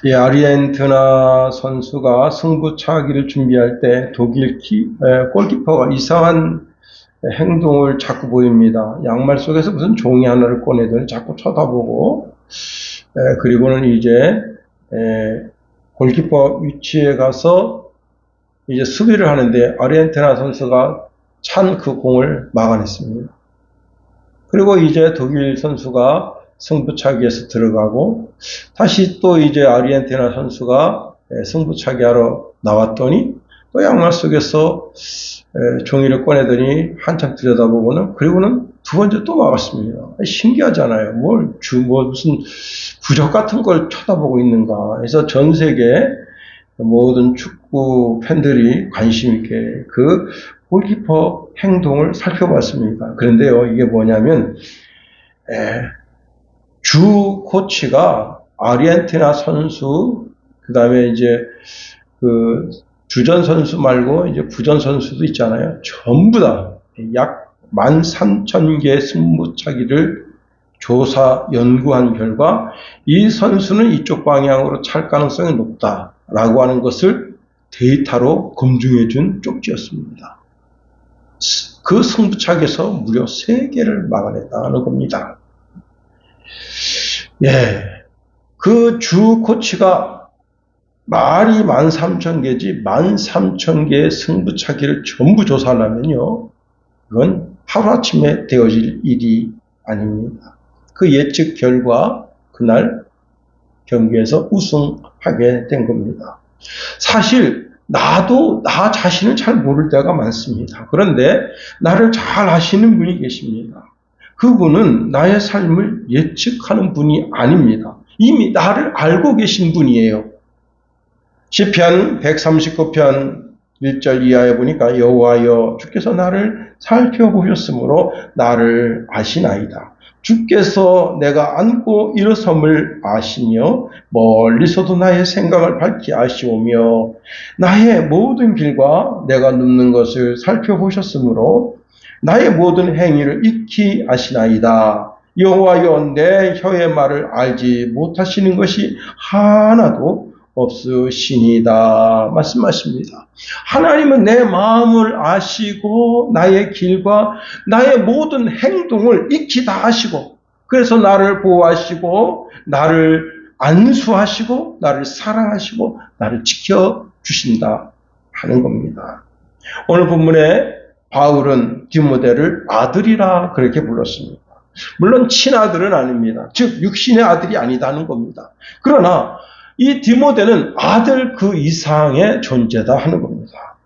예, 아르헨티나 선수가 승부차기를 준비할 때 독일 골키퍼가 이상한 행동을 자꾸 보입니다. 양말 속에서 무슨 종이 하나를 꺼내더니 자꾸 쳐다보고, 그리고는 이제 골키퍼 위치에 가서 이제 수비를 하는데 아르헨티나 선수가 찬 그 공을 막아냈습니다. 그리고 이제 독일 선수가 승부차기에서 들어가고 다시 또 이제 아르헨티나 선수가 승부차기 하러 나왔더니 또 양말 속에서 종이를 꺼내더니 한참 들여다보고는 그리고는 두 번째 또 막았습니다. 신기하잖아요. 무슨 부적 같은 걸 쳐다보고 있는가. 그래서 전 세계 모든 축구 팬들이 관심 있게 그 골키퍼 행동을 살펴봤습니다. 그런데요, 이게 뭐냐면 주 코치가 아르헨티나 선수, 그 다음에 이제 그 주전 선수 말고 이제 부전 선수도 있잖아요. 전부 다 약 13,000개 승부차기를 조사, 연구한 결과 이 선수는 이쪽 방향으로 찰 가능성이 높다라고 하는 것을 데이터로 검증해 준 쪽지였습니다. 그 승부차기에서 무려 3개를 막아냈다는 겁니다. 예, 그 주 코치가 말이 13,000개지 13,000개의 승부차기를 전부 조사하려면요, 그건 하루아침에 되어질 일이 아닙니다. 그 예측 결과 그날 경기에서 우승하게 된 겁니다. 사실 나도 나 자신을 잘 모를 때가 많습니다. 그런데 나를 잘 아시는 분이 계십니다. 그분은 나의 삶을 예측하는 분이 아닙니다. 이미 나를 알고 계신 분이에요. 시편 139편 1절 이하에 보니까 여호와여 주께서 나를 살펴보셨으므로 나를 아시나이다. 주께서 내가 앉고 일어섬을 아시며 멀리서도 나의 생각을 밝히 아시오며 나의 모든 길과 내가 눕는 것을 살펴보셨으므로 나의 모든 행위를 익히 아시나이다. 여호와여 내 혀의 말을 알지 못하시는 것이 하나도 없으시니다. 말씀하십니다. 하나님은 내 마음을 아시고 나의 길과 나의 모든 행동을 익히 다 아시고 그래서 나를 보호하시고 나를 안수하시고 나를 사랑하시고 나를 지켜주신다 하는 겁니다. 오늘 본문에 바울은 디모데를 아들이라 그렇게 불렀습니다. 물론 친아들은 아닙니다. 즉 육신의 아들이 아니다는 겁니다. 그러나 이 디모데는 아들 그 이상의 존재다 하는 겁니다.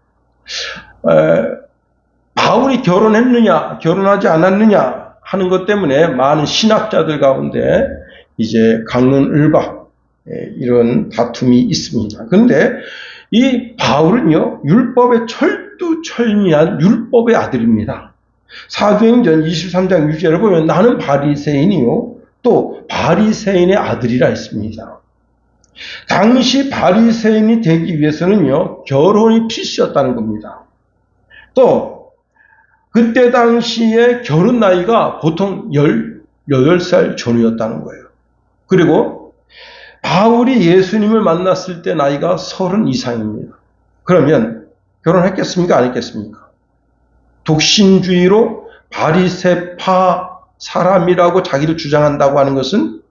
바울이 결혼했느냐, 결혼하지 않았느냐 하는 것 때문에 많은 신학자들 가운데 이제 강론을박 이런 다툼이 있습니다. 그런데 이 바울은요, 율법의 철두철미한 율법의 아들입니다. 사도행전 23장 6절을 보면 나는 바리새인이요, 또 바리새인의 아들이라 했습니다. 당시 바리새인이 되기 위해서는요, 결혼이 필수였다는 겁니다. 또 그때 당시에 결혼 나이가 보통 18살 전후였다는 거예요. 그리고 바울이 예수님을 만났을 때 나이가 30 이상입니다. 그러면 결혼했겠습니까? 안 했겠습니까? 독신주의로 바리새파 사람이라고 자기를 주장한다고 하는 것은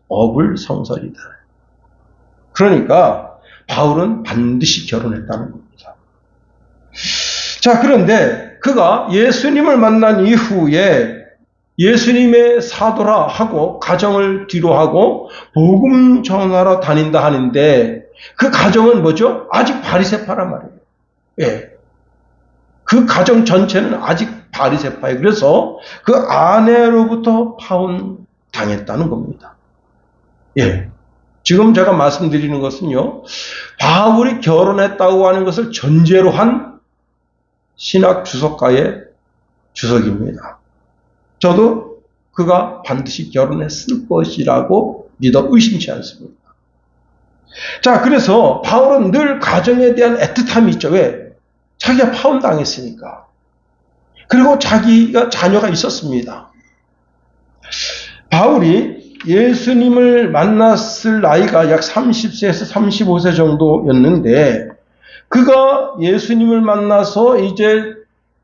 어불성설이다. 그러니까 바울은 반드시 결혼했다는 겁니다. 자, 그런데 그가 예수님을 만난 이후에 예수님의 사도라 하고 가정을 뒤로 하고 복음 전하러 다닌다 하는데 그 가정은 뭐죠? 아직 바리새파란 말이에요. 예. 그 가정 전체는 아직 바리새파예요. 그래서 그 아내로부터 파혼당했다는 겁니다. 예. 지금 제가 말씀드리는 것은요, 바울이 결혼했다고 하는 것을 전제로 한 신학 주석가의 주석입니다. 저도 그가 반드시 결혼했을 것이라고 믿어 의심치 않습니다. 자, 그래서 바울은 늘 가정에 대한 애틋함이 있죠. 왜? 자기가 파혼당했으니까. 그리고 자기가 자녀가 있었습니다. 바울이 예수님을 만났을 나이가 약 30세에서 35세 정도였는데, 그가 예수님을 만나서 이제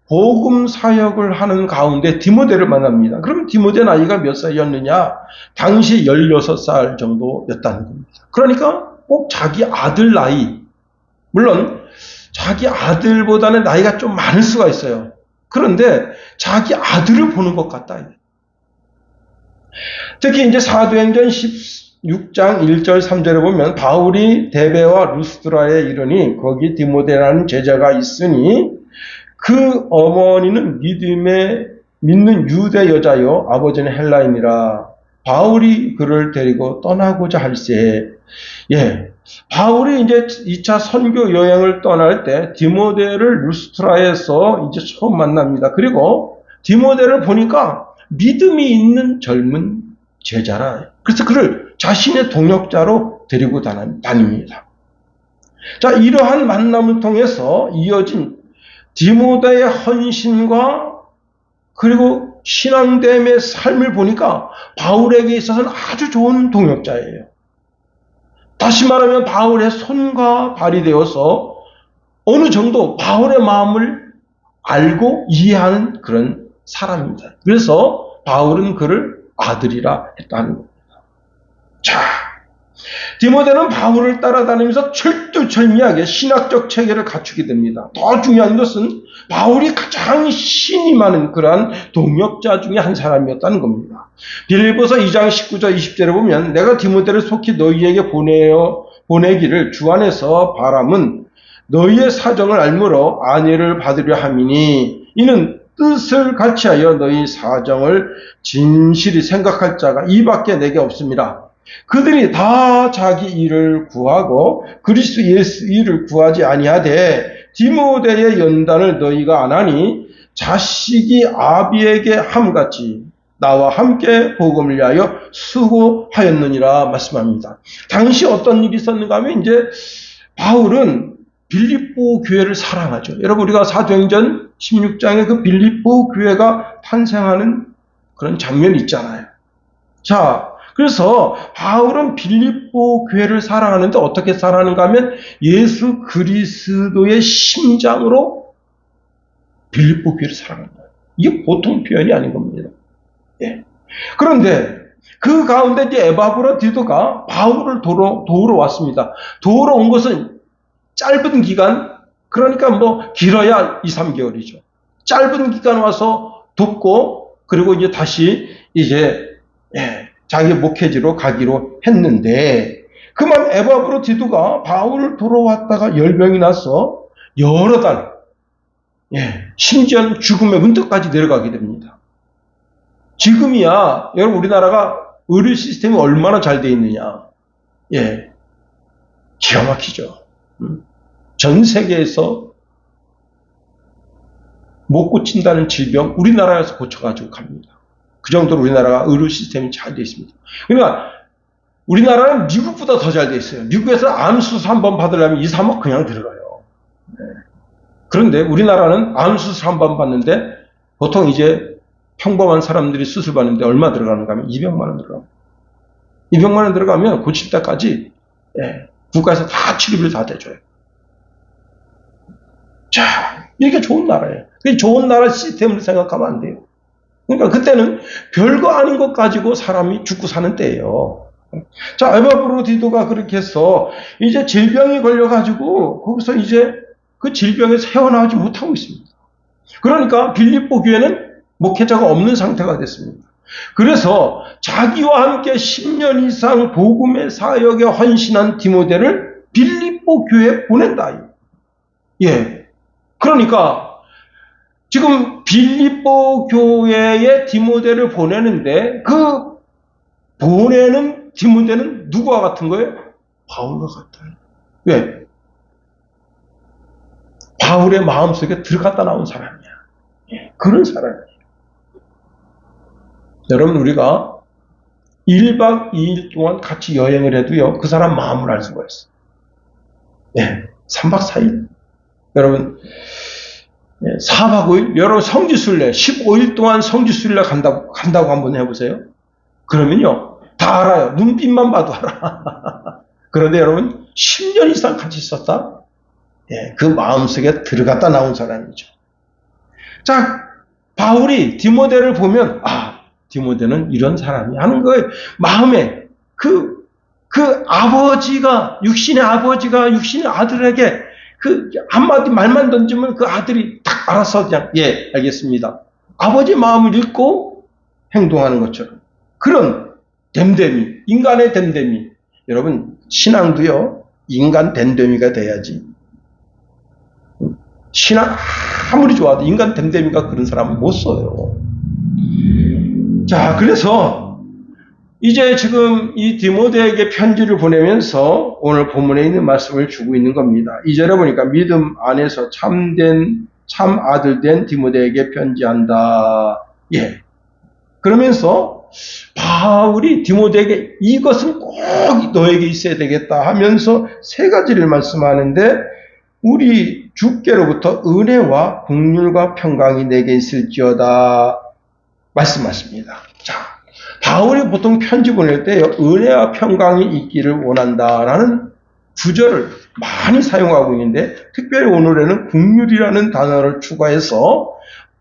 복음 사역을 하는 가운데 디모데를 만납니다. 그럼 디모데 나이가 몇 살이었느냐? 당시 16살 정도였다는 겁니다. 그러니까 꼭 자기 아들 나이, 물론 자기 아들보다는 나이가 좀 많을 수가 있어요. 그런데 자기 아들을 보는 것 같다. 특히 이제 사도행전 16장 1절 3절에 보면 바울이 데베와 루스드라에 이르니 거기 디모데라는 제자가 있으니 그 어머니는 믿는 유대 여자요 아버지는 헬라인이라. 바울이 그를 데리고 떠나고자 할세. 바울이 이제 2차 선교 여행을 떠날 때 디모데를 루스트라에서 이제 처음 만납니다. 그리고 디모데를 보니까 믿음이 있는 젊은 제자라. 그래서 그를 자신의 동역자로 데리고 다닙니다. 자, 이러한 만남을 통해서 이어진 디모데의 헌신과 그리고 신앙됨의 삶을 보니까 바울에게 있어서는 아주 좋은 동역자예요. 다시 말하면 바울의 손과 발이 되어서 어느 정도 바울의 마음을 알고 이해하는 그런 사람입니다. 그래서 바울은 그를 아들이라 했다는 겁니다. 자, 디모데는 바울을 따라다니면서 철두철미하게 신학적 체계를 갖추게 됩니다. 더 중요한 것은 바울이 가장 신이 많은 그러한 동역자 중에 한 사람이었다는 겁니다. 빌립보서 2장 19절 20절에 보면 내가 디모데를 속히 너희에게 보내기를 주 안에서 바람은 너희의 사정을 알므로 안위를 받으려 함이니 이는 뜻을 같이하여 너희 사정을 진실히 생각할 자가 이밖에 내게 없습니다. 그들이 다 자기 일을 구하고 그리스도 예수 일을 구하지 아니하되 디모데의 연단을 너희가 안 하니 자식이 아비에게 함같이 나와 함께 복음을 위하여 수고하였느니라 말씀합니다. 당시 어떤 일이 있었는가 하면 이제 바울은 빌립보 교회를 사랑하죠. 여러분 우리가 사도행전 16장에 그 빌립보 교회가 탄생하는 그런 장면이 있잖아요. 자, 그래서 바울은 빌립보 교회를 사랑하는데 어떻게 사랑하는가 하면 예수 그리스도의 심장으로 빌립보 교회를 사랑한다. 이게 보통 표현이 아닌 겁니다. 그런데 그 가운데 이제 에바브로디도가 바울을 도우러 왔습니다. 도우러 온 것은 짧은 기간, 그러니까 뭐 길어야 2, 3개월이죠. 짧은 기간 와서 돕고 그리고 이제 다시 이제 자기 목회지로 가기로 했는데 그만 에바브로디도가 바울을 돌아왔다가 열병이 나서 여러 달, 심지어는 죽음의 문턱까지 내려가게 됩니다. 지금이야 여러분 우리나라가 의료 시스템이 얼마나 잘 돼 있느냐. 기가 막히죠. 전 세계에서 못 고친다는 질병 우리나라에서 고쳐가지고 갑니다. 그 정도로 우리나라가 의료 시스템이 잘 돼 있습니다. 그러니까 우리나라는 미국보다 더 잘 돼 있어요. 미국에서 암 수술 한번 받으려면 2, 3억 그냥 들어가요. 그런데 우리나라는 암 수술 한번 받는데 보통 이제 평범한 사람들이 수술 받는데 얼마 들어가는가 하면 200만 원 들어갑니다. 200만 원 들어가면 고칠 때까지 국가에서 다 치료비를 다 대줘요. 자, 이게 좋은 나라예요. 좋은 나라 시스템을 생각하면 안 돼요. 그러니까 그때는 별거 아닌 것 가지고 사람이 죽고 사는 때예요. 자, 에바브로디도가 그렇게 해서 이제 질병이 걸려가지고 거기서 이제 그 질병에서 헤어나오지 못하고 있습니다. 그러니까 빌립보 교회는 목회자가 없는 상태가 됐습니다. 그래서 자기와 함께 10년 이상 복음의 사역에 헌신한 디모데를 빌립보 교회에 보낸다. 그러니까 지금 빌립보 교회에 디모데를 보내는데 그 보내는 디모데는 누구와 같은 거예요? 바울과 같아요. 왜? 바울의 마음속에 들어갔다 나온 사람이야. 그런 사람이에요. 여러분 우리가 1박 2일 동안 같이 여행을 해도요 그 사람 마음을 알 수가 있어요. 3박 4일 여러분 4박 5일 여러분 성지순례 15일 동안 성지순례 간다고 한번 해보세요. 그러면요 다 알아요. 눈빛만 봐도 알아. 그런데 여러분 10년 이상 같이 있었다? 예, 그 마음속에 들어갔다 나온 사람이죠. 자, 바울이 디모데를 보면 디모데는 이런 사람이 하는 거예요. 마음에 그 아버지가 육신의 아들에게 그 한마디 말만 던지면 그 아들이 딱 알아서 그냥 알겠습니다. 아버지 마음을 읽고 행동하는 것처럼 그런 됨됨이, 인간의 됨됨이. 여러분 신앙도요 인간 됨됨이가 돼야지. 신앙 아무리 좋아도 인간 됨됨이가 그런 사람은 못 써요. 자, 그래서 이제 지금 이 디모데에게 편지를 보내면서 오늘 본문에 있는 말씀을 주고 있는 겁니다. 2절에 보니까 믿음 안에서 참 아들 된 디모데에게 편지한다. 그러면서 바울이 디모데에게 이것은 꼭 너에게 있어야 되겠다 하면서 세 가지를 말씀하는데 우리 주께로부터 은혜와 긍휼과 평강이 내게 있을지어다 말씀하십니다. 자, 바울이 보통 편지 보낼 때 은혜와 평강이 있기를 원한다라는 구절을 많이 사용하고 있는데 특별히 오늘에는 긍휼이라는 단어를 추가해서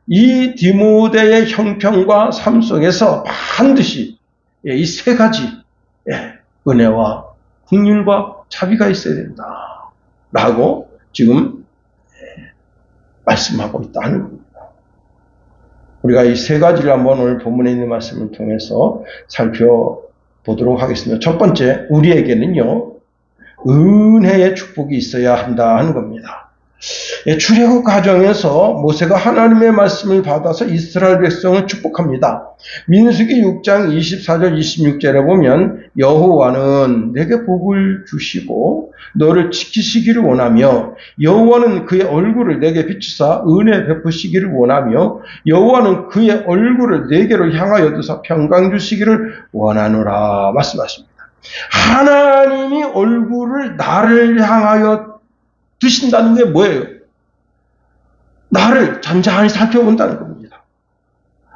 이 디모데의 형편과 삶 속에서 반드시 이 세 가지 은혜와 긍휼과 자비가 있어야 된다라고 지금 말씀하고 있다는 겁니다. 우리가 이 세 가지를 한번 오늘 본문에 있는 말씀을 통해서 살펴보도록 하겠습니다. 첫 번째, 우리에게는요 은혜의 축복이 있어야 한다 하는 겁니다. 출애굽 과정에서 모세가 하나님의 말씀을 받아서 이스라엘 백성을 축복합니다. 민수기 6장 24절 26절에 보면 여호와는 내게 복을 주시고 너를 지키시기를 원하며 여호와는 그의 얼굴을 내게 비추사 은혜 베푸시기를 원하며 여호와는 그의 얼굴을 내게로 향하여 두사 평강 주시기를 원하노라 말씀하십니다. 하나님이 얼굴을 나를 향하여 두신다는 게 뭐예요? 나를 잔잔히 살펴본다는 겁니다.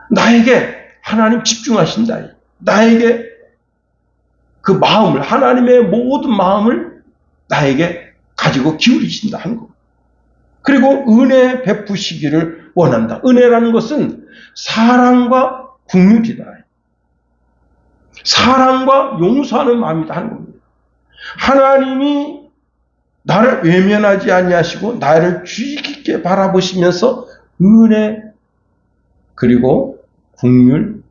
나에게 하나님 집중하신다. 나에게 그 마음을, 하나님의 모든 마음을 나에게 가지고 기울이신다 하는 겁니다. 그리고 은혜 베푸시기를 원한다. 은혜라는 것은 사랑과 긍휼이다. 사랑과 용서하는 마음이다 하는 겁니다. 하나님이 나를 외면하지 아니하시고 나를 주의 깊게 바라보시면서 은혜 그리고 긍휼,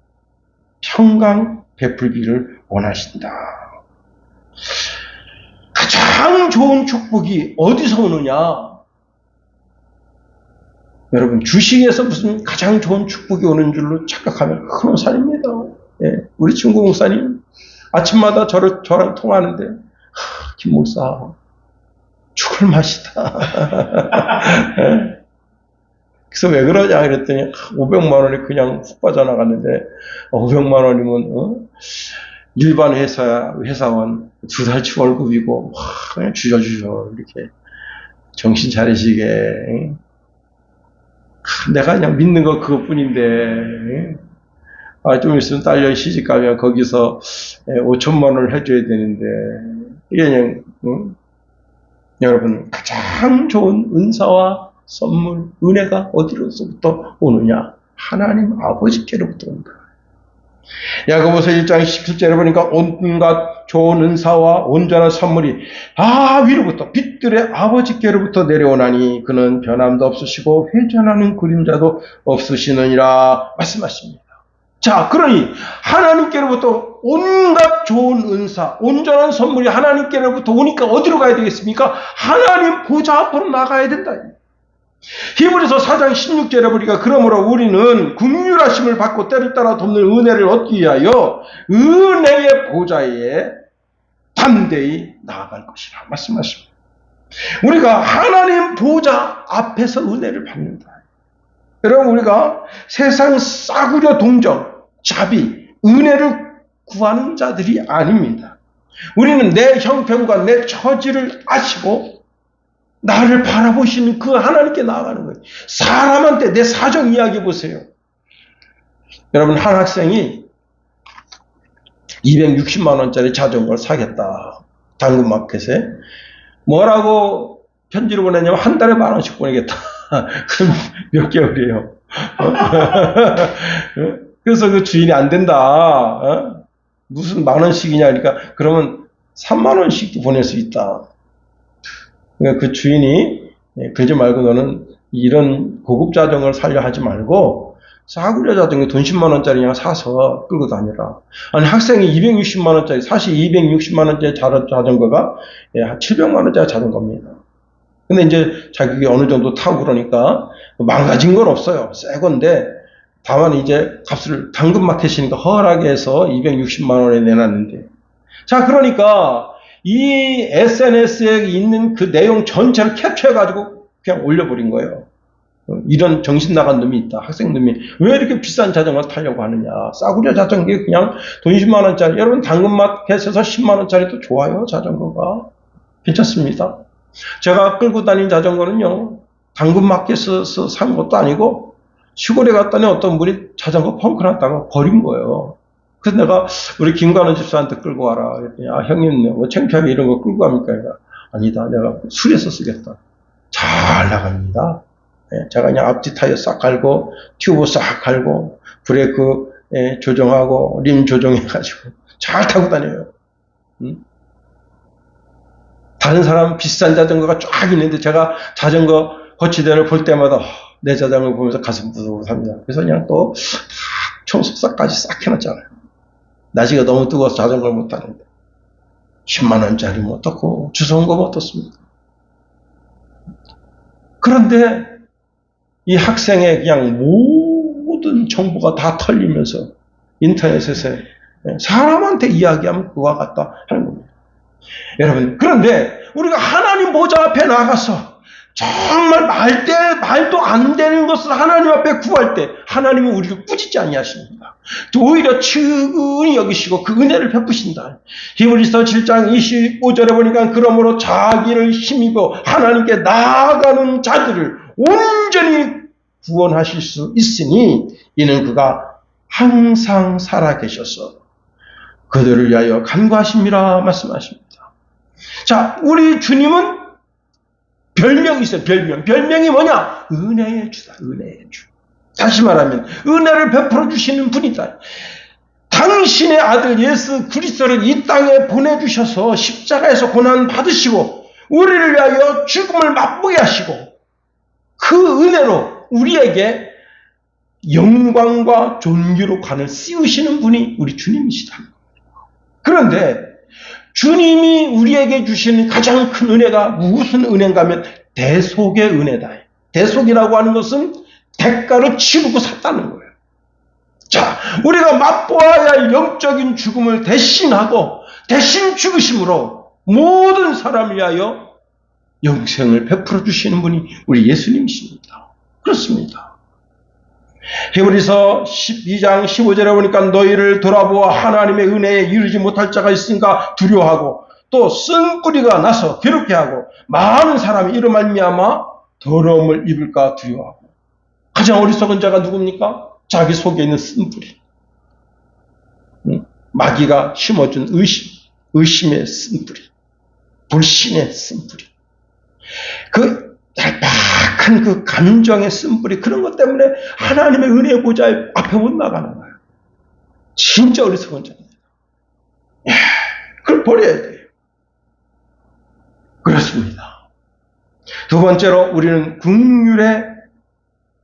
평강 베풀기를 원하신다. 가장 좋은 축복이 어디서 오느냐? 여러분 주식에서 무슨 가장 좋은 축복이 오는 줄로 착각하면 큰 오산입니다. 우리 친구 목사님 아침마다 저랑 통화하는데 김 목사 죽을 맛이다. 그래서 왜 그러냐 그랬더니 500만 원이 그냥 훅 빠져나갔는데 500만 원이면 일반 회사원 2달치 월급이고 그냥 주저주저 이렇게 정신 차리시게 내가 그냥 믿는 거 그것뿐인데 좀 있으면 딸려 시집 가면 거기서 5천만 원을 해줘야 되는데 이게 그냥 여러분 가장 좋은 은사와 선물, 은혜가 어디로서부터 오느냐? 하나님 아버지께로부터 온다. 야고보서 1장 17절에 보니까 온갖 좋은 은사와 온전한 선물이 위로부터 빛들의 아버지께로부터 내려오나니 그는 변함도 없으시고 회전하는 그림자도 없으시느니라 말씀하십니다. 자, 그러니 하나님께로부터 온갖 좋은 은사, 온전한 선물이 하나님께로부터 오니까 어디로 가야 되겠습니까? 하나님 보좌 앞으로 나가야 된다. 히브리서 4장 16절에 보니까 그러므로 우리는 긍휼하심을 받고 때를 따라 돕는 은혜를 얻기 위하여 은혜의 보좌에 담대히 나아갈 것이라 말씀하십니다. 우리가 하나님 보좌 앞에서 은혜를 받는다. 여러분 우리가 세상 싸구려 동정, 자비, 은혜를 구하는 자들이 아닙니다. 우리는 내 형편과 내 처지를 아시고 나를 바라보시는 그 하나님께 나아가는 거예요. 사람한테 내 사정 이야기해 보세요. 여러분 한 학생이 260만 원짜리 자전거를 사겠다. 당근마켓에. 뭐라고 편지를 보냈냐면 한 달에 10,000원씩 보내겠다. 그럼 몇 개월이에요. 그래서 그 주인이 안 된다. 무슨 10,000원씩이냐. 그러니까 그러면 30,000원씩도 보낼 수 있다. 그러니까 그 주인이 그러지 말고 너는 이런 고급 자전거를 살려 하지 말고 싸구려 자전거 돈 10만 원짜리 그냥 사서 끌고 다니라. 아니 학생이 260만 원짜리 사실 260만 원짜리 자전거가 한 700만 원짜리 자전거입니다. 근데 이제 자격이 어느 정도 타고 그러니까 망가진 건 없어요. 새 건데 다만 이제 값을 당근마켓이니까 허락하게 해서 260만 원에 내놨는데 자 그러니까 이 SNS에 있는 그 내용 전체를 캡처해가지고 그냥 올려버린 거예요. 이런 정신 나간 놈이 있다. 학생놈이 왜 이렇게 비싼 자전거를 타려고 하느냐. 싸구려 자전거에 그냥 돈 10만 원짜리. 여러분 당근마켓에서 10만 원짜리도 좋아요. 자전거가. 괜찮습니다. 제가 끌고 다닌 자전거는요. 당근마켓에서 산 것도 아니고 시골에 갔더니 어떤 분이 자전거 펑크 났다가 버린 거예요. 그래서 내가 우리 김관원 집사한테 끌고 와라. 그랬더니 아 형님 뭐 창피하게 이런 거 끌고 갑니까? 아니다. 내가 수리해서 쓰겠다. 잘 나갑니다. 제가 그냥 앞뒤 타이어 싹 갈고 튜브 싹 갈고 브레이크 조정하고 림 조정해가지고 잘 타고 다녀요. 다른 사람 비싼 자전거가 쫙 있는데 제가 자전거 거치대를 볼 때마다 내 자전거 보면서 가슴 뿌듯합니다. 그래서 그냥 또 청소사까지 싹 해놨잖아요. 날씨가 너무 뜨거워서 자전거를 못 타는데 10만 원짜리 뭐 어떻고 주워온 거 뭐 어떻습니까? 그런데 이 학생의 그냥 모든 정보가 다 털리면서 인터넷에서 사람한테 이야기하면 그와 같다 하는 겁니다. 여러분, 그런데 우리가 하나님 보좌 앞에 나가서 정말 말도 안 되는 것을 하나님 앞에 구할 때 하나님은 우리를 꾸짖지 아니하십니다. 오히려 측은히 여기시고 그 은혜를 베푸신다. 히브리서 7장 25절에 보니까 그러므로 자기를 힘입어 하나님께 나아가는 자들을 온전히 구원하실 수 있으니 이는 그가 항상 살아계셔서 그들을 위하여 간구하심이라 말씀하십니다. 자, 우리 주님은 별명이 있어요. 별명이 뭐냐? 은혜의 주다. 은혜의 주. 다시 말하면 은혜를 베풀어 주시는 분이다. 당신의 아들 예수 그리스도를 이 땅에 보내주셔서 십자가에서 고난 받으시고 우리를 위하여 죽음을 맛보게 하시고 그 은혜로 우리에게 영광과 존귀로 관을 씌우시는 분이 우리 주님이시다. 그런데 주님이 우리에게 주시는 가장 큰 은혜가 무슨 은혜인가 하면 대속의 은혜다. 대속이라고 하는 것은 대가를 치르고 샀다는 거예요. 자, 우리가 맛보아야 할 영적인 죽음을 대신하고 대신 죽으심으로 모든 사람을 위하여 영생을 베풀어 주시는 분이 우리 예수님이십니다. 그렇습니다. 히브리서 12장 15절에 보니까 너희를 돌아보아 하나님의 은혜에 이르지 못할 자가 있으니까 두려워하고 또 쓴뿌리가 나서 괴롭게 하고 많은 사람이 이로 말미암아 더러움을 입을까 두려워하고 가장 어리석은 자가 누굽니까? 자기 속에 있는 쓴뿌리. 마귀가 심어준 의심의 쓴뿌리. 불신의 쓴뿌리. 그 얄팍한 그 감정의 쓴뿌리 그런 것 때문에 하나님의 은혜 보좌 앞에 못 나가는 거예요. 진짜 어리석은 자입니다. 그걸 버려야 돼요. 그렇습니다. 두 번째로 우리는 긍휼의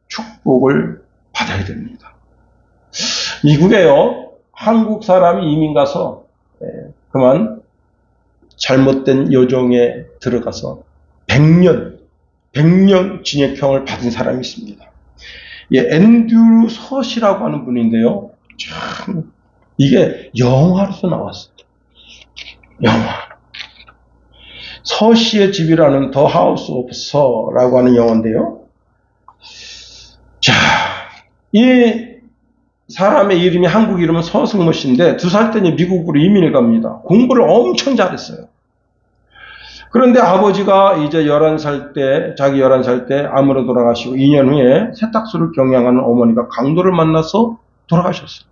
축복을 받아야 됩니다. 미국에요. 한국 사람이 이민 가서 그만 잘못된 요정에 들어가서 100년 징역형을 받은 사람이 있습니다. 앤드류 서시라고 하는 분인데요. 참 이게 영화로서 나왔어요. 영화. 서시의 집이라는 더 하우스 오브 서라고 하는 영화인데요. 자, 이 사람의 이름이 한국 이름은 서승모 씨인데 2살 때니 미국으로 이민을 갑니다. 공부를 엄청 잘했어요. 그런데 아버지가 이제 11살 때, 자기 11살 때 암으로 돌아가시고 2년 후에 세탁소를 경영하는 어머니가 강도를 만나서 돌아가셨어요.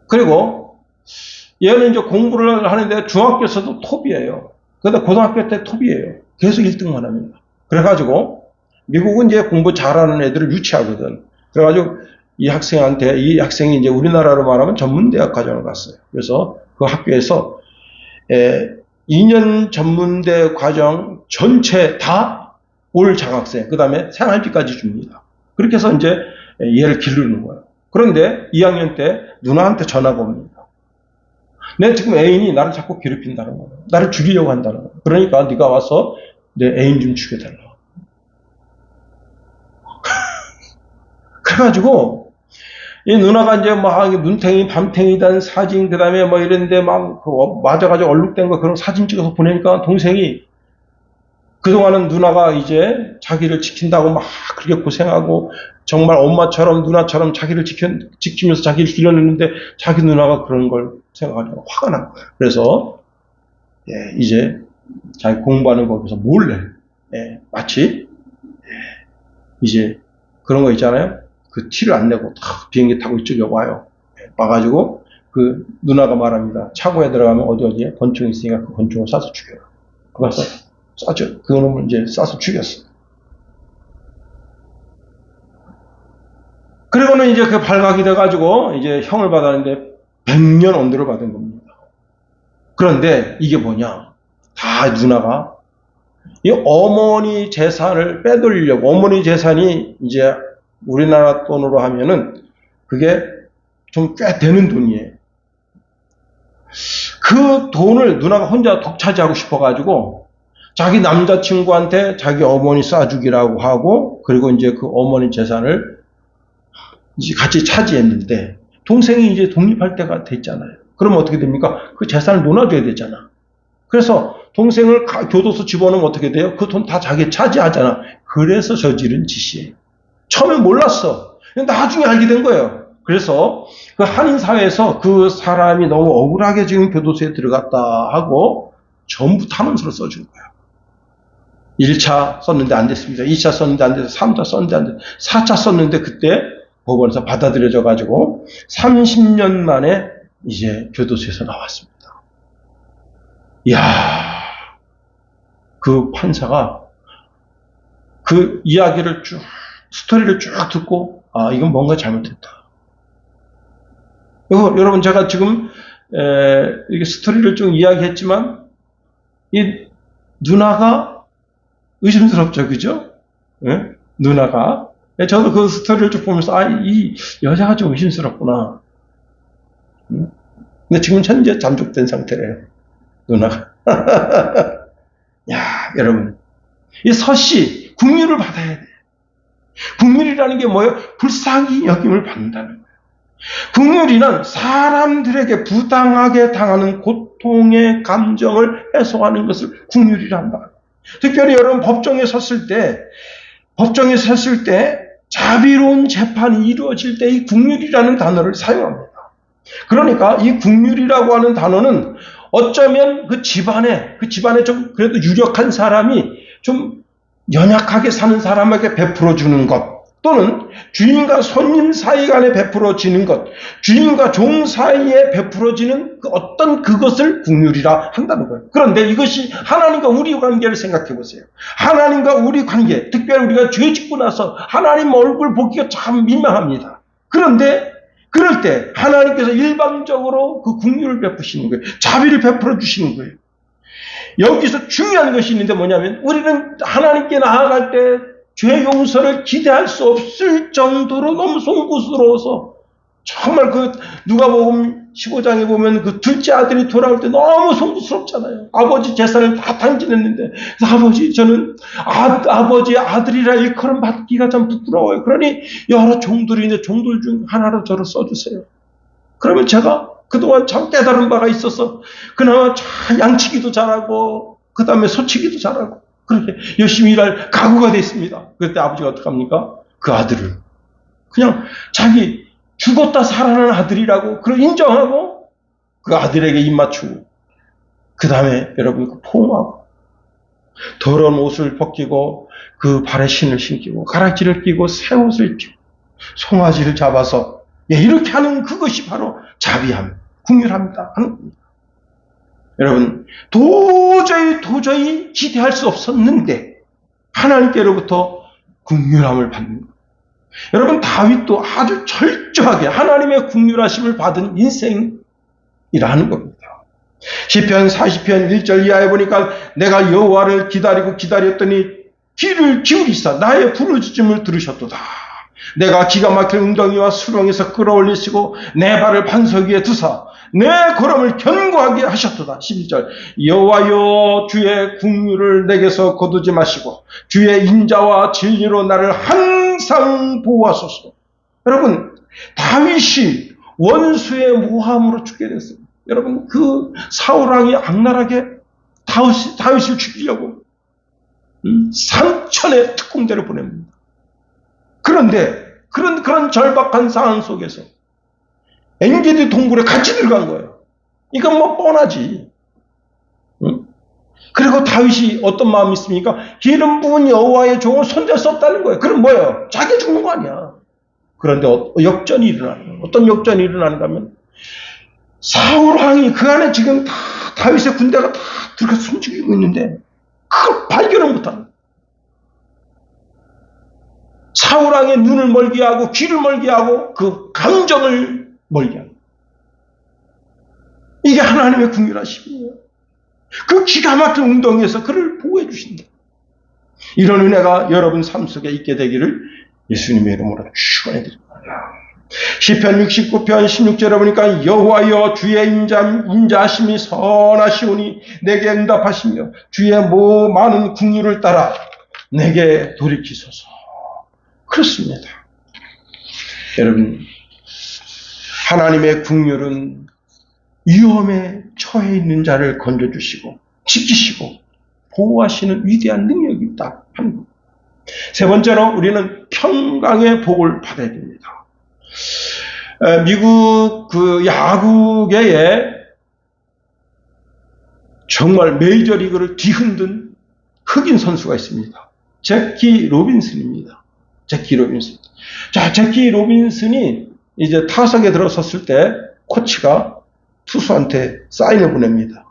그리고 얘는 이제 공부를 하는데 중학교에서도 톱이에요. 그런데 고등학교 때 톱이에요. 계속 1등만 합니다. 그래가지고 미국은 이제 공부 잘하는 애들을 유치하거든. 그래가지고 이 학생이 이제 우리나라로 말하면 전문대학 과정을 갔어요. 그래서 그 학교에서 2년 전문대 과정 전체 다 올 장학생, 그 다음에 생활비까지 줍니다. 그렇게 해서 이제 얘를 기르는 거예요. 그런데 2학년 때 누나한테 전화가 옵니다. 내 지금 애인이 나를 자꾸 괴롭힌다는 거예요. 나를 죽이려고 한다는 거예요. 그러니까 네가 와서 내 애인 좀 죽여달라. 그래가지고 이 누나가 이제 막 눈탱이 밤탱이단 사진, 그 다음에 뭐 이런데 막 맞아가지고 얼룩된 거 그런 사진 찍어서 보내니까 동생이, 그동안은 누나가 이제 자기를 지킨다고 막 그렇게 고생하고 정말 엄마처럼 누나처럼 자기를 지키면서 자기를 길러냈는데 자기 누나가 그런 걸 생각하니까 화가 난 거예요. 그래서 이제 자기 공부하는 거기서 몰래 마치 이제 그런 거 있잖아요. 그 티를 안 내고 탁 비행기 타고 이쪽에 와요. 와가지고 그 누나가 말합니다. 차고에 들어가면 어디에 권총이 있으니까 그 권총을 쏴서 죽여라. 그래서 쏴죠. 그 놈을 이제 쏴서 죽였어. 그리고는 이제 그 발각이 돼가지고 이제 형을 받았는데 100년 언도를 받은 겁니다. 그런데 이게 뭐냐? 다 누나가 이 어머니 재산을 빼돌리려고, 어머니 재산이 이제 우리나라 돈으로 하면은 그게 좀 꽤 되는 돈이에요. 그 돈을 누나가 혼자 독차지하고 싶어가지고 자기 남자친구한테 자기 어머니 쏴주기라고 하고, 그리고 이제 그 어머니 재산을 이제 같이 차지했는데 동생이 이제 독립할 때가 됐잖아요. 그러면 어떻게 됩니까? 그 재산을 논아줘야 되잖아. 그래서 동생을 교도소 집어넣으면 어떻게 돼요? 그 돈 다 자기 차지하잖아. 그래서 저지른 짓이에요. 처음에 몰랐어. 나중에 알게 된 거예요. 그래서 그 한인사회에서 그 사람이 너무 억울하게 지금 교도소에 들어갔다 하고 전부 탄원서를 써준 거예요. 1차 썼는데 안 됐습니다. 2차 썼는데 안 돼서 3차 썼는데 안 돼서 4차 썼는데 그때 법원에서 받아들여져 가지고 30년 만에 이제 교도소에서 나왔습니다. 이야, 그 판사가 그 이야기를 스토리를 쭉 듣고, 아, 이건 뭔가 잘못했다. 여러분, 제가 지금 이게 스토리를 좀 이야기했지만 이 누나가 의심스럽죠, 그죠? 네? 누나가. 저도 그 스토리를 쭉 보면서, 아, 이 여자가 좀 의심스럽구나. 근데 지금 현재 잠적된 상태래요, 누나가. 야, 여러분. 이 서씨, 국률을 받아야 돼. 국률이라는 게 뭐예요? 불쌍히 여김을 받는다는 거예요. 국률이는 사람들에게 부당하게 당하는 고통의 감정을 해소하는 것을 국률이라 한다. 특별히 여러분 법정에 섰을 때 자비로운 재판이 이루어질 때 이 국률이라는 단어를 사용합니다. 그러니까 이 국률이라고 하는 단어는 어쩌면 그 집안에 좀 그래도 유력한 사람이 좀 연약하게 사는 사람에게 베풀어주는 것, 또는 주인과 손님 사이 간에 베풀어지는 것, 주인과 종 사이에 베풀어지는 그 어떤 그것을 국률이라 한다는 거예요. 그런데 이것이 하나님과 우리 관계를 생각해 보세요. 하나님과 우리 관계, 특별히 우리가 죄 짓고 나서 하나님 얼굴 보기가 참 민망합니다. 그런데 그럴 때 하나님께서 일방적으로 그 국률을 베푸시는 거예요. 자비를 베풀어 주시는 거예요. 여기서 중요한 것이 있는데 뭐냐면, 우리는 하나님께 나아갈 때 죄 용서를 기대할 수 없을 정도로 너무 송구스러워서, 정말 그 누가복음 15장에 보면 그 둘째 아들이 돌아올 때 너무 송구스럽잖아요. 아버지 재산을 다 탕진했는데, 그래서 아버지, 저는 아버지의 아들이라 일컬음 받기가 참 부끄러워요. 그러니 여러 종들이 있는데 종들 중 하나로 저를 써주세요. 그러면 제가 그동안 참 깨달은 바가 있어서 그나마 참 양치기도 잘하고 그 다음에 소치기도 잘하고 그렇게 열심히 일할 각오가 됐습니다. 그때 아버지가 어떡합니까? 그 아들을 그냥 자기 죽었다 살아난 아들이라고 그걸 인정하고 그 아들에게 입 맞추고, 그 다음에 여러분 포옹하고 더러운 옷을 벗기고 그 발에 신을 신기고 가락지를 끼고 새 옷을 입히고 송아지를 잡아서 이렇게 하는 그것이 바로 자비함. 국률합니다 하는 겁니다. 여러분, 도저히 기대할 수 없었는데 하나님께로부터 국률함을 받는 것. 여러분, 다윗도 아주 철저하게 하나님의 국률하심을 받은 인생이라는 겁니다. 시편 40편 1절 이하에 보니까 내가 여호와를 기다렸더니 귀를 기울이사 나의 부르짖음을 들으셨도다. 내가 기가 막힌 웅덩이와 수렁에서 끌어올리시고 내 발을 반석 위에 두사 내 걸음을 견고하게 하셨도다. 12절 여호와여 주의 국률을 내게서 거두지 마시고 주의 인자와 진리로 나를 항상 보호하소서. 여러분, 다윗이 원수의 모함으로 죽게 됐습니다. 여러분, 그 사울왕이 악랄하게 다윗을 죽이려고 삼천의 특공대를 보냅니다. 그런데 그런 절박한 상황 속에서 엔게디 동굴에 같이 들어간 거예요. 이건 뭐 뻔하지. 응? 그리고 다윗이 어떤 마음이 있습니까? 기름 부은 여호와의 종을 손댈 수 없다는 거예요. 그럼 뭐예요? 자기 죽는 거 아니야. 그런데 역전이 일어나는 거예요. 어떤 역전이 일어나는가 하면 사울 왕이 그 안에 지금 다 다윗의 군대가 다 들어가서 숨지고 있는데 그걸 발견을 못하는 거예요. 사울 왕의 눈을 멀게 하고 귀를 멀게 하고 그 감정을 멀게 하는 거예요. 이게 하나님의 국률하심이에요. 그 기가 막힌 웅덩이에서 그를 보호해 주신다. 이런 은혜가 여러분 삶 속에 있게 되기를 예수님의 이름으로 축원해드립니다. 시편 69편 16절에 보니까 여호와여 주의 인자하심이 선하시오니 내게 응답하시며 주의 많은 국률을 따라 내게 돌이키소서. 그렇습니다. 여러분, 하나님의 국률은 위험에 처해 있는 자를 건져주시고 지키시고 보호하시는 위대한 능력이 있다 하는 겁니다. 세 번째로 우리는 평강의 복을 받아야 됩니다. 미국 그 야구계에 정말 메이저리그를 뒤흔든 흑인 선수가 있습니다. 제키 로빈슨입니다. 제키 로빈슨. 자, 제키 로빈슨이 이제 타석에 들어섰을 때 코치가 투수한테 사인을 보냅니다.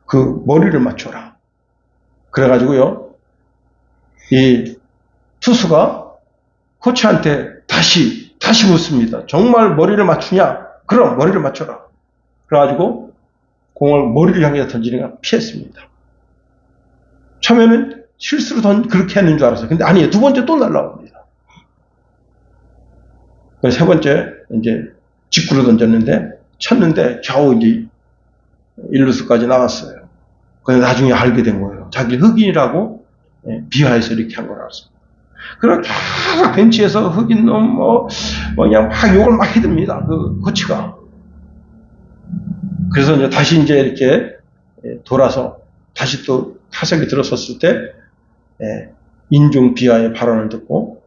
그 머리를 맞춰라. 그래가지고요, 이 투수가 코치한테 다시 묻습니다. 정말 머리를 맞추냐? 그럼 머리를 맞춰라. 그래가지고 공을 머리를 향해 던지니까 피했습니다. 처음에는 실수로 그렇게 했는 줄 알았어요. 근데 아니에요. 두 번째 또 날라옵니다. 세 번째 이제 직구로 던졌는데 쳤는데 겨우 이제 1루수까지 나갔어요. 그래서 나중에 알게 된 거예요. 자기 흑인이라고 비하해서 이렇게 한 걸 알았습니다. 그리고 계속 벤치에서 흑인 놈 그냥 막 욕을 막 해듭니다. 그 코치가. 그래서 이제 다시 이제 이렇게 돌아서 다시 또 타석에 들어섰을 때 인종 비하의 발언을 듣고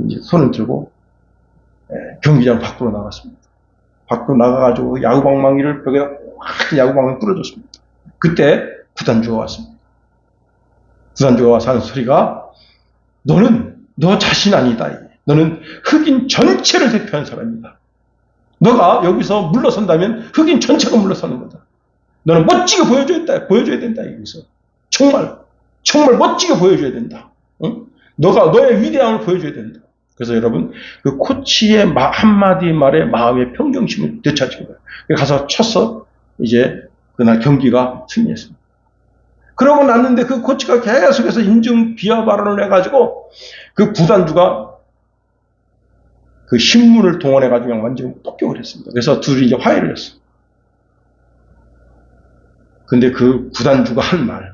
이제 손을 들고 경기장 밖으로 나갔습니다. 밖으로 나가가지고 야구방망이를 벽에다 확 야구방망이를 뚫어줬습니다. 그때 구단주가 왔습니다. 구단주가 와서 하는 소리가 너 자신 아니다. 너는 흑인 전체를 대표하는 사람이다. 너가 여기서 물러선다면 흑인 전체가 물러서는 거다. 너는 멋지게 보여줘야 된다. 여기서 정말 멋지게 보여줘야 된다. 응? 너의 위대함을 보여줘야 된다. 그래서 여러분, 그 코치의 한마디 말에 마음의 평정심을 되찾은 거예요. 가서 쳤어. 이제 그날 경기가 승리했습니다. 그러고 났는데 그 코치가 계속해서 인종 비하 발언을 해가지고 그 구단주가 그 신문을 동원해가지고 그냥 완전히 폭격을 했습니다. 그래서 둘이 이제 화해를 했어요. 근데 그 구단주가 한 말,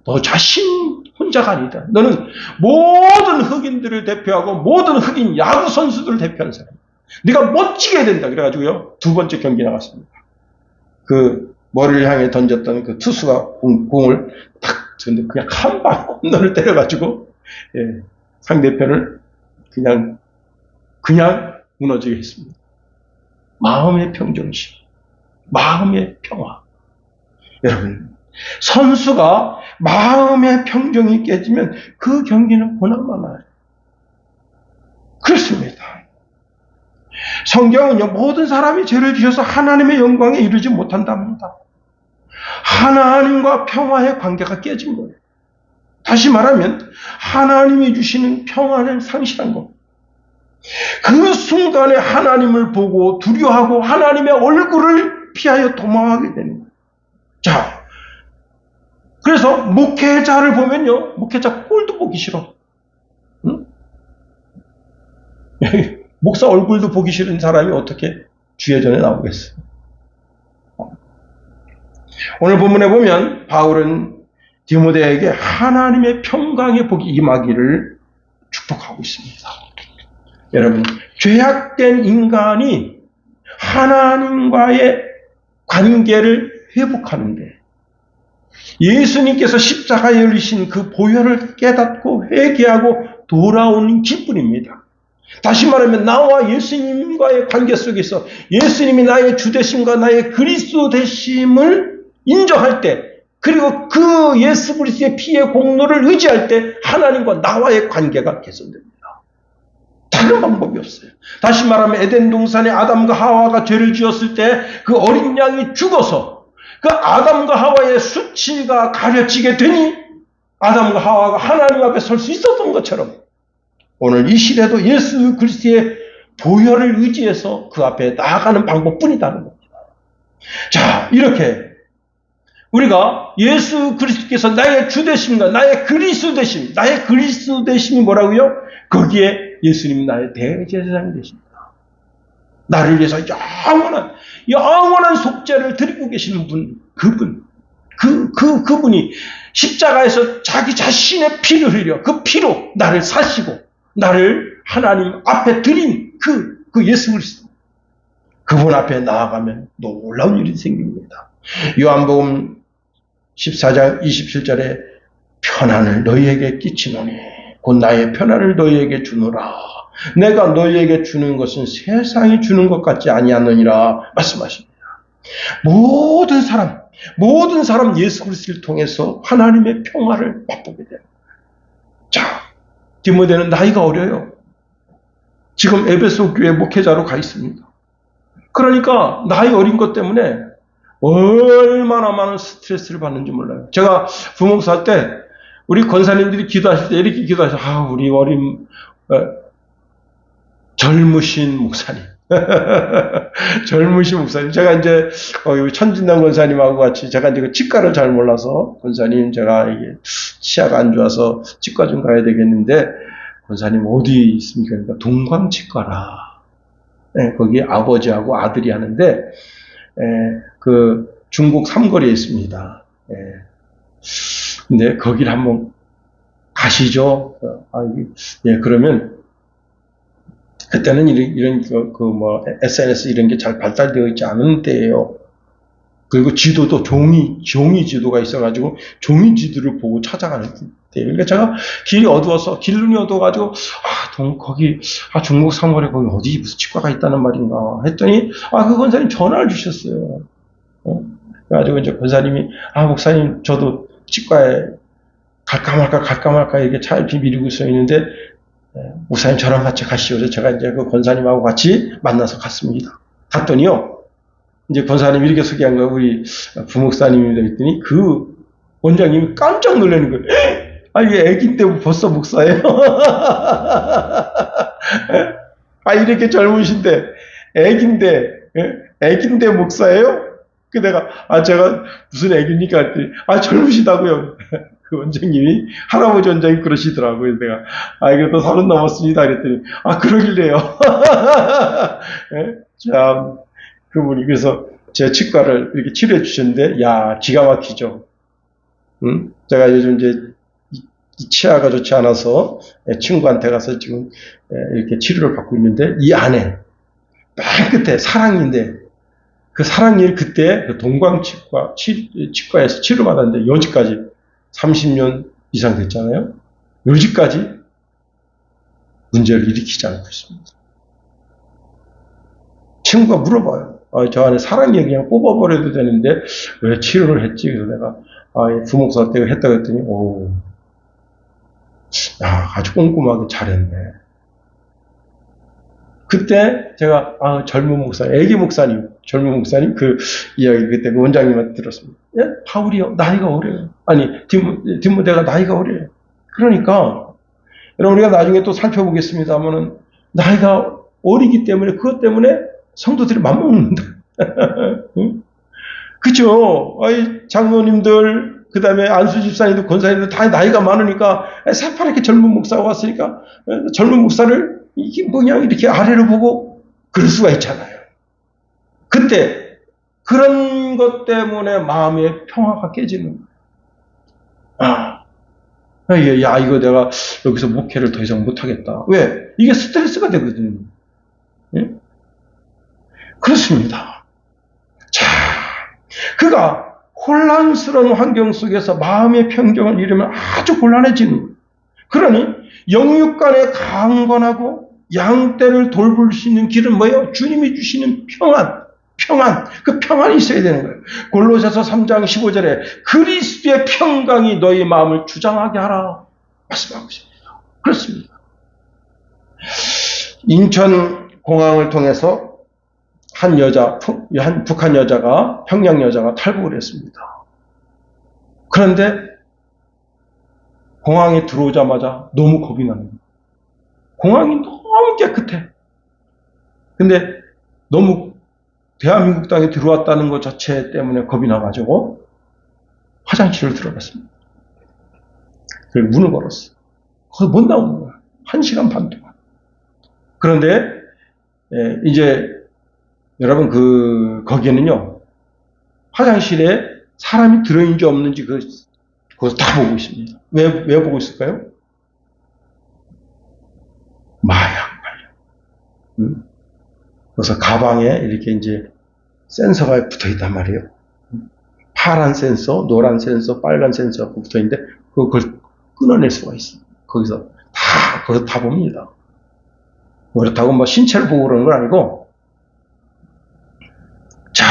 너 자신 혼자가 아니다. 너는 모든 흑인들을 대표하고 모든 흑인 야구 선수들을 대표하는 사람. 네가 멋지게 해야 된다. 그래가지고요, 두 번째 경기 나갔습니다. 그 머리를 향해 던졌던 그 투수가 공을 탁 쳤는데 그냥 한 방 홈런을 때려가지고 상대편을 그냥 무너지게 했습니다. 마음의 평정심, 마음의 평화. 여러분, 선수가 마음의 평정이 깨지면 그 경기는 고난만 와요. 그렇습니다. 성경은요, 모든 사람이 죄를 지어서 하나님의 영광에 이르지 못한답니다. 하나님과 평화의 관계가 깨진 거예요. 다시 말하면 하나님이 주시는 평안을 상실한 것. 그 순간에 하나님을 보고 두려워하고 하나님의 얼굴을 피하여 도망하게 되는 거예요. 자, 그래서 목회자를 보면요, 목회자 꼴도 보기 싫어. 응? 목사 얼굴도 보기 싫은 사람이 어떻게 주의 전에 나오겠어요? 오늘 본문에 보면 바울은 디모데에게 하나님의 평강의 복이 임하기를 축복하고 있습니다. 여러분, 죄악된 인간이 하나님과의 관계를 회복하는데 예수님께서 십자가에 열리신 그 보혈을 깨닫고 회개하고 돌아오는 기쁨입니다. 다시 말하면 나와 예수님과의 관계 속에서 예수님이 나의 주되심과 나의 그리스도 되심을 인정할 때, 그리고 그 예수 그리스도의 피의 공로를 의지할 때 하나님과 나와의 관계가 개선됩니다. 다른 방법이 없어요. 다시 말하면 에덴 동산에 아담과 하와가 죄를 지었을 때 그 어린 양이 죽어서 그 아담과 하와의 수치가 가려지게 되니 아담과 하와가 하나님 앞에 설 수 있었던 것처럼 오늘 이 시대도 예수 그리스도의 보혈을 의지해서 그 앞에 나아가는 방법뿐이다는 겁니다. 자, 이렇게 우리가 예수 그리스도께서 나의 주 되심과 나의 그리스도 되심, 나의 그리스도 되심이 뭐라고요? 거기에 예수님은 나의 대제사장이 되십니다. 나를 위해서 영원한 속죄를 드리고 계시는 분, 그분이 십자가에서 자기 자신의 피를 흘려 그 피로 나를 사시고 나를 하나님 앞에 드린 그 예수 그리스도, 그분 앞에 나아가면 놀라운 일이 생깁니다. 요한복음 14장 27절에 편안을 너희에게 끼치노니 곧 나의 편안을 너희에게 주노라. 내가 너희에게 주는 것은 세상이 주는 것 같지 아니하느니라 말씀하십니다. 모든 사람 예수 그리스도를 통해서 하나님의 평화를 맛보게 돼요. 자, 디모데는 나이가 어려요. 지금 에베소 교회 목회자로 가 있습니다. 그러니까 나이 어린 것 때문에 얼마나 많은 스트레스를 받는지 몰라요. 제가 부목사 할 때 우리 권사님들이 기도하실 때 이렇게 기도하셔. 우리 어린 젊으신 목사님. 젊으신 목사님. 제가 이제 천진당 권사님하고 같이 제가 이제 그 치과를 잘 몰라서 권사님 제가 이게 치아가 안 좋아서 치과 좀 가야 되겠는데 권사님 어디 있습니까? 그러니까 동광치과라. 네, 거기 아버지하고 아들이 하는데 그 중국 삼거리에 있습니다. 근데 거기를 한번 가시죠. 그러면 그때는 이런 SNS 이런 게 잘 발달되어 있지 않은 때예요. 그리고 지도도 종이 지도가 있어가지고 종이 지도를 보고 찾아가는 때예요. 그러니까 제가 길눈이 어두워가지고 거기 중국 삼거리 거기 어디 무슨 치과가 있다는 말인가 했더니 그 권사님 전화를 주셨어요. 그래가지고 이제 권사님이 목사님 저도 치과에 갈까 말까 이렇게 차에 미루고 서 있는데 목사님 저랑 같이 가시죠. 그래서 제가 이제 그 권사님하고 같이 만나서 갔습니다. 갔더니요, 이제 권사님이 이렇게 소개한 거예요. 우리 부목사님입니다. 했더니 그 원장님이 깜짝 놀라는 거예요. 이게 애기인데 벌써 목사예요? 이렇게 젊으신데 애기인데 목사예요? 그 내가 제가 무슨 애기입니까? 했더니 젊으시다고요. 그 원장님이 할아버지 원장이 그러시더라고요. 내가 이거 또 30 넘었습니다. 그랬더니 그러길래요. 참 그분이 그래서 제 치과를 이렇게 치료해 주셨는데 기가 막히죠. 제가 요즘 이제 이 치아가 좋지 않아서 친구한테 가서 지금 이렇게 치료를 받고 있는데 이 안에 맨 끝에 사랑니인데 그 사랑니를 그때 그 동광치과에서 치료받았는데 여지까지 30년 이상 됐잖아요. 여지까지 문제를 일으키지 않고 있습니다. 친구가 물어봐요. 저 안에 사랑니 그냥 뽑아버려도 되는데 왜 치료를 했지? 그래서 내가 부목사 때 했다고 했더니 아주 꼼꼼하게 잘했네. 그때 제가 젊은 목사님, 애기 목사님, 젊은 목사님 그 이야기 그때 그 원장님한테 들었습니다. 예? 바울이요 나이가 어려요. 아니 디모데가 나이가 어려요. 그러니까 여러분 우리가 나중에 또 살펴보겠습니다만은 나이가 어리기 때문에 그것 때문에 성도들이 맘먹는다. 응? 그죠? 장로님들 그다음에 안수 집사님들 권사님들 다 나이가 많으니까 새파랗게 젊은 목사가 왔으니까 젊은 목사를 이게 뭐냐 이렇게 아래로 보고 그럴 수가 있잖아요. 그때 그런 것 때문에 마음의 평화가 깨지는 거예요. 야 이거 내가 여기서 목회를 더 이상 못하겠다. 왜? 이게 스트레스가 되거든요. 예? 그렇습니다. 자, 그가 혼란스러운 환경 속에서 마음의 평정을 잃으면 아주 곤란해지는 거예요. 그러니 영육 간에 강건하고 양떼를 돌볼 수 있는 길은 뭐예요? 주님이 주시는 평안. 그 평안이 있어야 되는 거예요. 골로새서 3장 15절에 그리스도의 평강이 너희 마음을 주장하게 하라 말씀하고 있습니다. 그렇습니다. 인천공항을 통해서 한 북한 여자가, 평양 여자가 탈북을 했습니다. 그런데 공항에 들어오자마자 너무 겁이 나는 거예요. 공항이 너무 깨끗해. 근데 너무 대한민국 땅에 들어왔다는 것 자체 때문에 겁이 나가지고 화장실을 들어갔습니다. 그리고 문을 걸었어요. 거기서 못 나오는 거야. 1시간 반 동안. 그런데 이제 여러분 거기에는요 화장실에 사람이 들어있는지 없는지 그거 다 보고 있습니다. 왜 보고 있을까요? 마약 관련. 그래서 가방에 이렇게 이제 센서가 붙어 있단 말이에요. 파란 센서, 노란 센서, 빨간 센서가 붙어 있는데 그걸 끊어낼 수가 있어요. 거기서 다 봅니다. 그렇다고 뭐 신체를 보고 그러는 건 아니고, 자,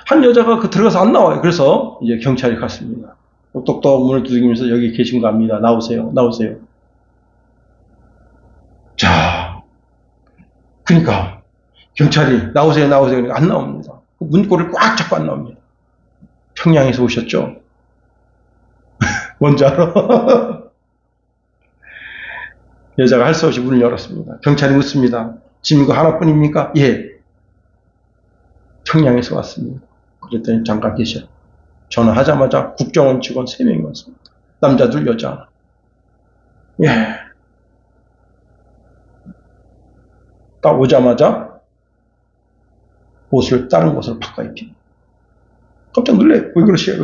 한 여자가 들어가서 안 나와요. 그래서 이제 경찰이 갔습니다. 똑똑똑 문을 두드리면서 여기 계신 거 압니다. 나오세요. 자, 그러니까 경찰이 나오세요. 그러니까 안 나옵니다. 문고리를 꽉 잡고 안 나옵니다. 평양에서 오셨죠? 뭔지 알아? 여자가 할 수 없이 문을 열었습니다. 경찰이 묻습니다. 지금 이거 하나뿐입니까? 예. 평양에서 왔습니다. 그랬더니 잠깐 계셔. 전화하자마자 국정원 직원 3명이 왔습니다. 남자 둘, 여자 하나. 예. 딱 오자마자 옷을 다른 곳으로 바꿔 입힙니다. 깜짝 놀래요. 왜 그러세요?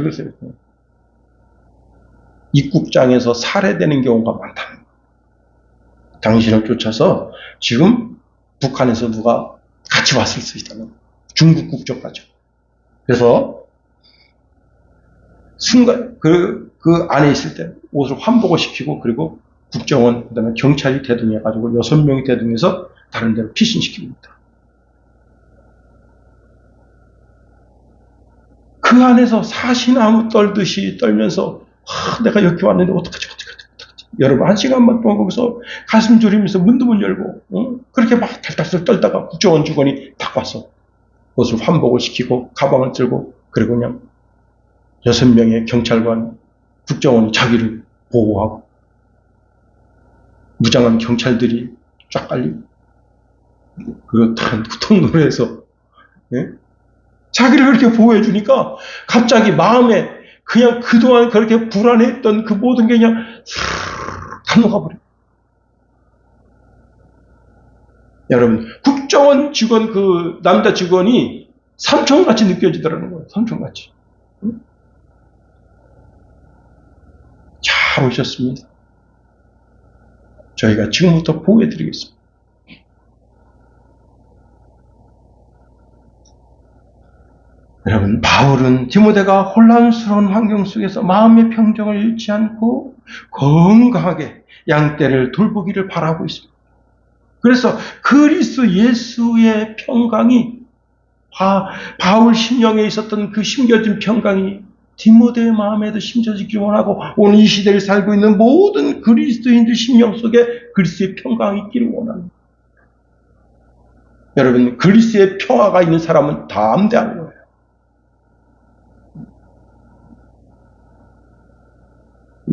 입국장에서 살해되는 경우가 많다는 거예요. 당신을 쫓아서 지금 북한에서 누가 같이 왔을 수 있다는 거예요. 중국 국적까지. 그래서 순간 그 안에 있을 때 옷을 환복을 시키고 그리고 국정원 그다음에 경찰이 대동해가지고 6명이 대동해서 다른 데로 피신시킵니다. 그 안에서 사시나무 떨듯이 떨면서 내가 여기 왔는데 어떡하지. 여러분 1시간만 동안 거기서 가슴 졸이면서 문도 못 열고 그렇게 막 달달달 떨다가 국정원 직원이 딱 와서 옷을 환복을 시키고 가방을 들고 그리고 그냥 6명의 경찰관 국정원이 자기를 보호하고 무장한 경찰들이 쫙 깔리고 그리고 툭 노래해서 자기를 그렇게 보호해 주니까 갑자기 마음에 그냥 그동안 그렇게 불안했던 그 모든 게 그냥 다 녹아버려요. 여러분 국정원 직원 그 남자 직원이 삼촌같이 느껴지더라는 거예요. 삼촌같이. 잘 오셨습니다. 저희가 지금부터 보호해 드리겠습니다. 여러분 바울은 디모데가 혼란스러운 환경 속에서 마음의 평정을 잃지 않고 건강하게 양떼를 돌보기를 바라고 있습니다. 그래서 그리스도 예수의 평강이 바울 심령에 있었던 그 심겨진 평강이 디모데의 마음에도 심겨지기 원하고 오늘 이 시대를 살고 있는 모든 그리스도인들 심령 속에 그리스도의 평강이 있기를 원합니다. 여러분, 그리스의 평화가 있는 사람은 담대한 거예요.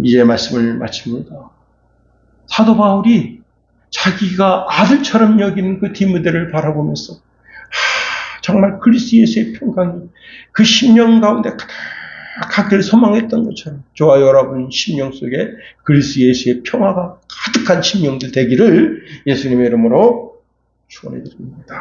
이제 말씀을 마칩니다. 사도 바울이 자기가 아들처럼 여기는 그 디모데를 바라보면서 정말 그리스도 예수의 평강이 그 심령 가운데 가득하길 소망했던 것처럼 저와 여러분 심령 속에 그리스도 예수의 평화가 가득한 심령들 되기를 예수님의 이름으로 축원해 드립니다.